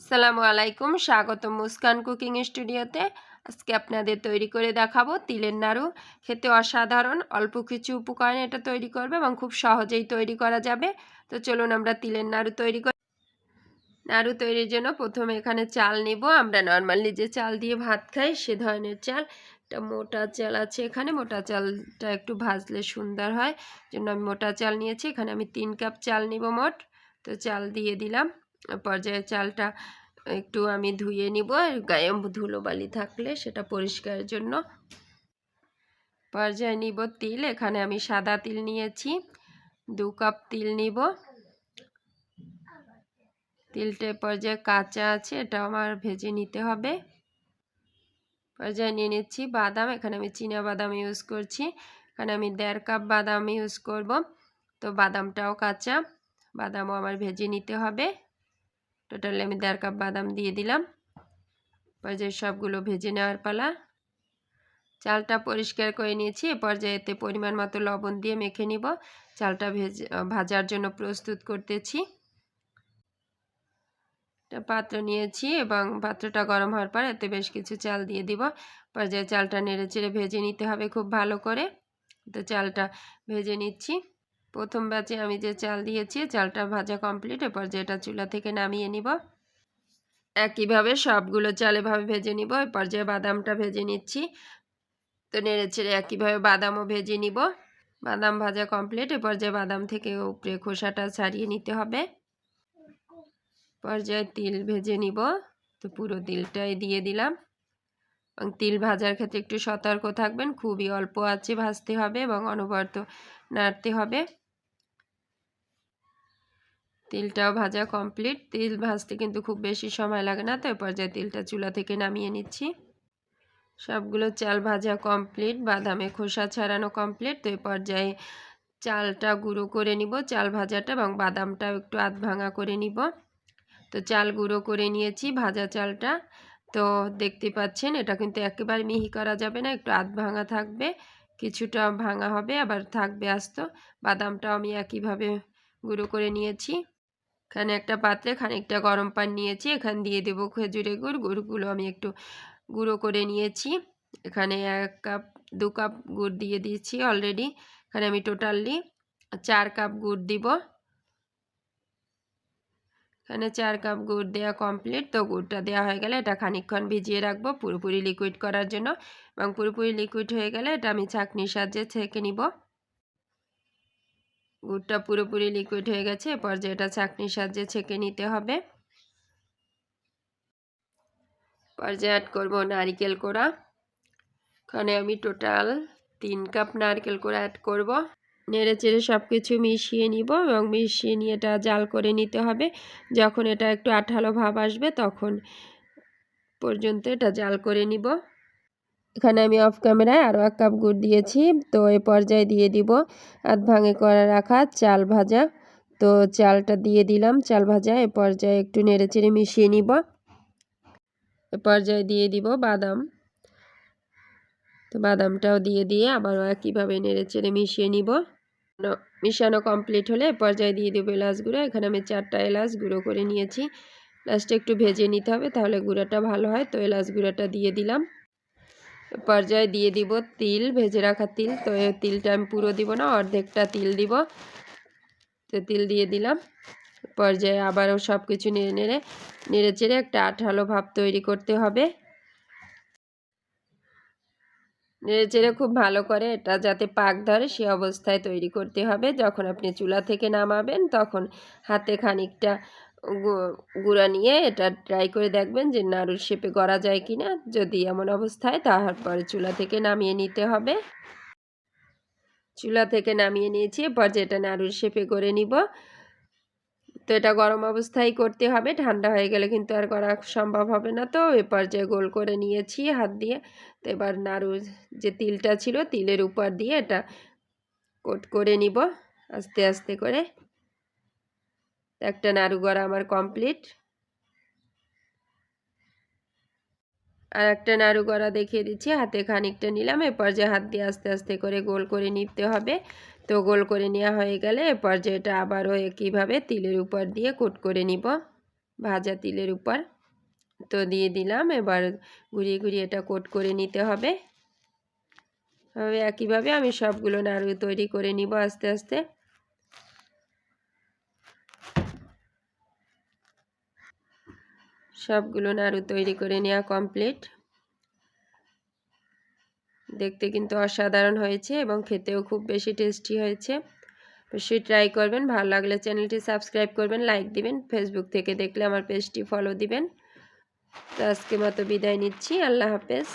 আসসালামু আলাইকুম, স্বাগতম মুস্কান কুকিং স্টুডিওতে। আজকে আপনাদের তৈরি করে দেখাবো তিলের নাড়ু। খেতে অসাধারণ, অল্প কিছু উপকরণে এটা তৈরি করবে এবং খুব সহজেই তৈরি করা যাবে। তো চলুন আমরা তিলের নাড়ু তৈরি করি। নাড়ু তৈরির জন্য প্রথমে এখানে চাল নিব। আমরা নর্মালি যে চাল দিয়ে ভাত খাই সে ধরনের চাল। এটা মোটা চাল আছে, এখানে মোটা চালটা একটু ভাজলে সুন্দর হয়, জন্য আমি মোটা চাল নিয়েছি। এখানে আমি 3 কাপ চাল নিব মোট। তো চাল দিয়ে দিলাম। পর্যায়ে চালটা একটু আমি ধুয়ে নিব, গায়ে ধুলোবালি থাকলে সেটা পরিষ্কারের জন্য। পর্যায়ে নিব তিল। এখানে আমি সাদা তিল নিয়েছি, 2 কাপ তিল নিব। তিলটা পর্যায়ে কাঁচা আছে, এটা আমার ভেজে নিতে হবে। পর্যায়ে নিয়ে নিচ্ছি বাদাম। এখানে আমি চীনা বাদাম ইউজ করছি। এখানে আমি 1.5 কাপ বাদাম ইউজ করব। তো বাদামটাও কাঁচা, বাদামও আমার ভেজে নিতে হবে। টোটালি আমি 1.5 কাপ বাদাম দিয়ে দিলাম। পর্যায়ে সবগুলো ভেজে নেওয়ার পালা। চালটা পরিষ্কার করে নিয়েছি। এ পর্যায়ে এতে পরিমাণ মতো লবণ দিয়ে মেখে নিব। চালটা ভাজার জন্য প্রস্তুত করতেছি। একটা পাত্র নিয়েছি এবং পাত্রটা গরম হওয়ার পর এতে বেশ কিছু চাল দিয়ে দিব। পর্যায়ে চালটা নেড়েচেড়ে ভেজে নিতে হবে খুব ভালো করে। তো চালটা ভেজে নিচ্ছি। প্রথম ব্যাচে আমি যে চাল দিয়েছি চালটা ভাজা কমপ্লিট। এ পর্যায়ে এটা চুলা থেকে নামিয়ে নিব। একইভাবে সবগুলো চাল এভাবে ভেজে নিব। এ পর্যায়ে বাদামটা ভেজে নিচ্ছি। তো নেড়েচেড়ে একইভাবে বাদামও ভেজে নিব। বাদাম ভাজা কমপ্লিট। এ পর্যায়ে বাদাম থেকে উপরে খোসাটা ছাড়িয়ে নিতে হবে। পর্যায়ে তিল ভেজে নিব। তো পুরো তিলটাই দিয়ে দিলাম। এবং তিল ভাজার ক্ষেত্রে একটু সতর্ক থাকবেন, খুবই অল্প আঁচে ভাজতে হবে এবং অনবরত নাড়তে হবে। তিলটাও ভাজা কমপ্লিট। তিল ভাজতে কিন্তু খুব বেশি সময় লাগে না। তো এ পর্যায়ে তিলটা চুলা থেকে নামিয়ে নিচ্ছি। সবগুলো চাল ভাজা কমপ্লিট, বাদামে খোসা ছাড়ানো কমপ্লিট। তো এই পর্যায়ে চালটা গুঁড়ো করে নিব, চাল ভাজাটা, এবং বাদামটাও একটু আধ ভাঙা করে নিব। তো চাল গুঁড়ো করে নিয়েছি, ভাজা চালটা। তো দেখতে পাচ্ছেন এটা কিন্তু একেবারে মিহি করা যাবে না, একটু আধ ভাঙা থাকবে, কিছুটা ভাঙা হবে আবার থাকবে আস্ত। বাদামটাও আমি একইভাবে গুঁড়ো করে নিয়েছি। এখানে একটা পাত্রে খানিকটা গরম পানি নিয়েছি, এখানে দিয়ে দেবো খেজুরের গুড়। গুড়গুলো আমি একটু গুঁড়ো করে নিয়েছি। এখানে 2 কাপ গুড় দিয়ে দিয়েছি অলরেডি। এখানে আমি টোটালি 4 কাপ গুড় দিব। এখানে 4 কাপ গুড় দেওয়া কমপ্লিট। তো গুড়টা দেওয়া হয়ে গেলে এটা খানিকক্ষণ ভিজিয়ে রাখবো পুরোপুরি লিকুইড করার জন্য, এবং পুরোপুরি লিকুইড হয়ে গেলে এটা আমি ছাঁকনির সাহায্যে ছেঁকে নিব। গুড়টা পুরোপুরি লিকুইড হয়ে গেছে। এ পর্যায়ে এটা ছাঁকনির সাহায্যে ছেঁকে নিতে হবে। পর্যায়ে অ্যাড করব নারকেল কোড়া। এখানে আমি টোটাল 3 কাপ নারকেল কোড়া অ্যাড করব। নেড়েচেড়ে সব কিছু মিশিয়ে নিব এবং মিশিয়ে নিয়ে এটা জাল করে নিতে হবে। যখন এটা একটু আঠালো ভাব আসবে তখন পর্যন্ত এটা জাল করে নিব। এখানে আমি অফ ক্যামেরায় আরও 1 কাপ গুড় দিয়েছি। তো এই পর্যায়ে দিয়ে দিব আধ ভাঙে করে রাখা চাল ভাজা। তো চালটা দিয়ে দিলাম, চাল ভাজা। এ পর্যায়ে একটু নেড়েচেড়ে মিশিয়ে নিব। এ পর্যায়ে দিয়ে দিব বাদাম। তো বাদামটাও দিয়ে আবারও একইভাবে নেড়েচেড়ে মিশিয়ে নিব। মিশানো কমপ্লিট হলে এ পর্যায়ে দিয়ে দেবো এলাচ গুঁড়ো। এখানে আমি 4টা এলাচ গুঁড়ো করে নিয়েছি। লাস্টে একটু ভেজে নিতে হবে, তাহলে গুঁড়োটা ভালো হয়। তো এলাচ গুঁড়োটা দিয়ে দিলাম। পর্যায়ে দিয়ে দিব তিল, ভেজে রাখা তিল। তো এই তিলটা আমি পুরো দিব না, অর্ধেকটা তিল দিব। তো তিল দিয়ে দিলাম। পর্যায়ে আবারও সব কিছু নেড়েচেড়ে একটা আঠালো ভাব তৈরি করতে হবে। নেড়েচেড়ে খুব ভালো করে এটা যাতে পাক ধরে সে অবস্থায় তৈরি করতে হবে। যখন আপনি চুলা থেকে নামাবেন তখন হাতে খানিকটা গুঁড়া নিয়ে এটা ট্রাই করে দেখবেন যে নাড়ুর শেপে গড়া যায় কি না। যদি এমন অবস্থায়, তারপরে চুলা থেকে নামিয়ে নিতে হবে। চুলা থেকে নামিয়ে নিয়েছি। এরপর যেটা নাড়ুর শেপে করে নিব। তো এটা গরম অবস্থায় করতে হবে, ঠান্ডা হয়ে গেলে কিন্তু আর করা সম্ভব হবে না। তো এ পর্যায়ে গোল করে নিয়েছি হাত দিয়ে। তো এবার নাড়ু যে তিলটা ছিল তিলের উপর দিয়ে এটা কোট করে নিব আস্তে আস্তে করে। একটা নাড়ু গড়া আমার কমপ্লিট। আর একটা নাড়ু গড়া দেখিয়ে দিচ্ছি, হাতে খানিকটা নিলাম। এ পর্যায়ে হাত দিয়ে আস্তে আস্তে করে গোল করে নিতে হবে। তো গোল করে নেওয়া হয়ে গেলে এ পর্যায়ে এটা আবারও একইভাবে তিলের উপর দিয়ে কোট করে নিব ভাজা তিলের উপর। তো দিয়ে দিলাম। এবার ঘুরিয়ে ঘুরিয়ে এটা কোট করে নিতে হবে। একইভাবে আমি সবগুলো নাড়ু তৈরি করে নিব আস্তে আস্তে। সবগুলো নাড়ু তৈরি করে নেওয়া কমপ্লিট। দেখতে কিন্তু অসাধারণ হয়েছে এবং খেতেও খুব বেশি টেস্টি হয়েছে। অবশ্যই ট্রাই করবেন। ভালো লাগলে চ্যানেলটি সাবস্ক্রাইব করবেন, লাইক দিবেন। ফেসবুক থেকে দেখলে আমার পেজটি ফলো দিবেন। তো আজকের মতো বিদায় নিচ্ছি। আল্লাহ হাফেজ।